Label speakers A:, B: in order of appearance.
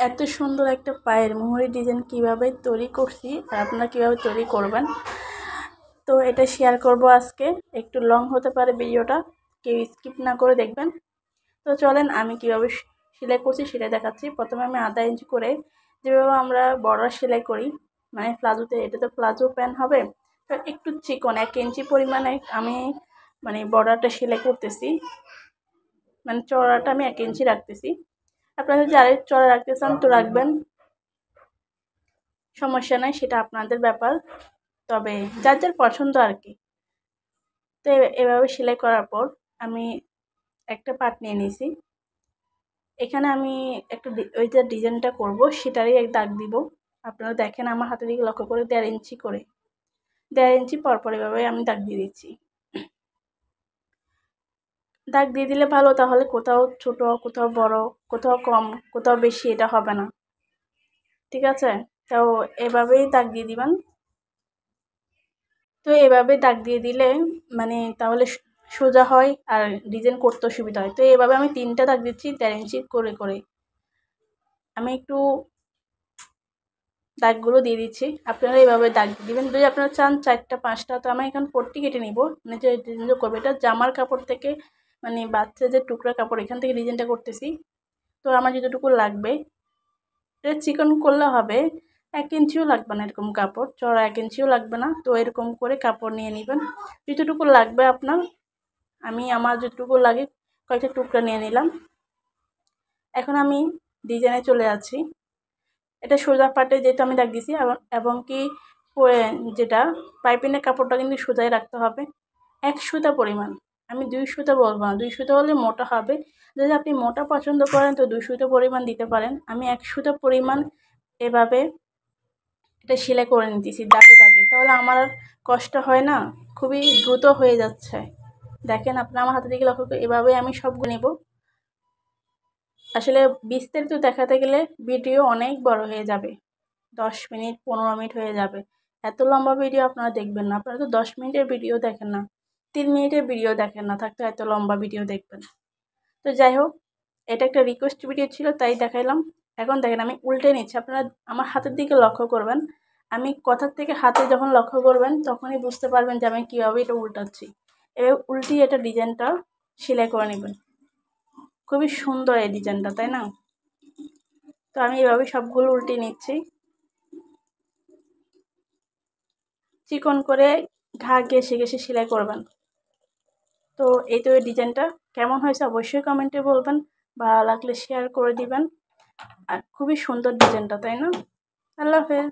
A: এত সুন্দর একটা পায়ের মোহরি ডিজাইন কিভাবে তৈরি করছি আর আপনারা কিভাবে তৈরি করবেন, তো এটা শেয়ার করব আজকে। একটু লং হতে পারে ভিডিওটা, কেউ স্কিপ না করে দেখবেন। তো চলেন আমি কিভাবে সেলাই করছি সেটা দেখাচ্ছি। প্রথমে আমি আধা ইঞ্চি করে, যেভাবে আমরা বর্ডার সেলাই করি, মানে প্লাজোতে, এটা তো প্লাজো প্যান্ট হবে, তো একটু চিকন 1 ইঞ্চি পরিমাণে আমি মানে বর্ডারটা সেলাই করতেছি। মানে চড়াটা আমি 1 ইঞ্চি রাখতেছি। আপনারা যদি আরেক চড়া রাখতে চান তো রাখবেন, সমস্যা নাই, সেটা আপনাদের ব্যাপার, তবে যার যার পছন্দ আর কি। তো এভাবে সেলাই করার পর আমি একটা পার্ট নিয়ে নিয়েছি। এখানে আমি একটা ওই যে ডিজাইনটা করব সেটারই এক দাগ দিব। আপনারা দেখেন আমার হাতের দিকে লক্ষ্য করে 1.5 ইঞ্চি করে, 1.5 ইঞ্চি পরপর এভাবে আমি দাগ দিয়ে দিচ্ছি। দাগ দিয়ে দিলে ভালো, তাহলে কোথাও ছোট, কোথাও বড়, কোথাও কম, কোথাও বেশি এটা হবে না, ঠিক আছে? তো এভাবেই দাগ দিয়ে দিবেন। তো এভাবে দাগ দিয়ে দিলে মানে তাহলে সোজা হয় আর ডিজাইন করতে সুবিধা হয়। তো এভাবে আমি 3টা দাগ দিচ্ছি 1.5 ইঞ্চি করে করে। আমি একটু দাগগুলো দিয়ে দিচ্ছি, আপনারা এইভাবে দাগ দিয়ে দিবেন। যদি আপনারা চান 4টা 5টা, তো আমি এখন পট্টি কেটে নিব। মানে যে ডিজাইনটা করবো এটা জামার কাপড় থেকে, মানে বাচ্চা যে টুকরা কাপড় এখান থেকে ডিজাইনটা করতেছি। তো আমার যতটুকু লাগবে, এটা চিকন করলে হবে, 1 ইঞ্চিও লাগবে না এরকম কাপড়, চড়া 1 ইঞ্চিও লাগবে না। তো এরকম করে কাপড় নিয়ে নেবেন যতটুকু লাগবে আপনার। আমি আমার যতটুকু লাগে কয়েকটা টুকরা নিয়ে নিলাম। এখন আমি ডিজাইনে চলে যাচ্ছি। এটা সোজা পাটে যেহেতু আমি দাগ দিয়েছি, এবং কি যেটা পাইপিনের কাপড়টা কিন্তু সোজাই রাখতে হবে 1 সুতা পরিমাণ। আমি 2 সুতা বলবো না, 2 সুতা হলে মোটা হবে। যদি আপনি মোটা পছন্দ করেন তো 2 সুতা পরিমাণ দিতে পারেন। আমি 1 সুতা পরিমাণ এভাবে এটা সেলাই করে নিতেছি দাগে দাগে, তাহলে আমার কষ্ট হয় না, খুবই দ্রুত হয়ে যাচ্ছে। দেখেন আপনার আমার হাতের দিকে লক্ষ্য করে, এভাবে আমি সবগুলো নেব। আসলে বিস্তারিত দেখাতে গেলে ভিডিও অনেক বড় হয়ে যাবে, 10 মিনিট 15 মিনিট হয়ে যাবে। এত লম্বা ভিডিও আপনারা দেখবেন না, আপনারা তো 10 মিনিটের ভিডিও দেখেন না, 3 মিনিটের ভিডিও দেখেন না, থাকতে এত লম্বা ভিডিও দেখবেন। তো যাই হোক, এটা একটা রিকোয়েস্ট ভিডিও ছিল তাই দেখাইলাম। এখন দেখেন আমি উল্টে নিচ্ছি, আপনারা আমার হাতের দিকে লক্ষ্য করবেন। আমি কথার থেকে হাতে যখন লক্ষ্য করবেন তখনই বুঝতে পারবেন যে আমি কীভাবে এটা উল্টাচ্ছি। এবার উল্টিয়ে এটা ডিজাইনটা সেলাই করে নেবেন। খুবই সুন্দর এই ডিজাইনটা, তাই না? তো আমি এভাবে সবগুলো উল্টে নিচ্ছি, চিকন করে ঘা ঘেঁষে ঘেঁষে সেলাই করবেন। তো এই তো এই ডিজাইনটা কেমন হয়েছে অবশ্যই কমেন্টে বলবেন, ভালো লাগলে শেয়ার করে দিবেন। আর খুবই সুন্দর ডিজাইনটা, তাই না? আল্লাহ হাফেজ।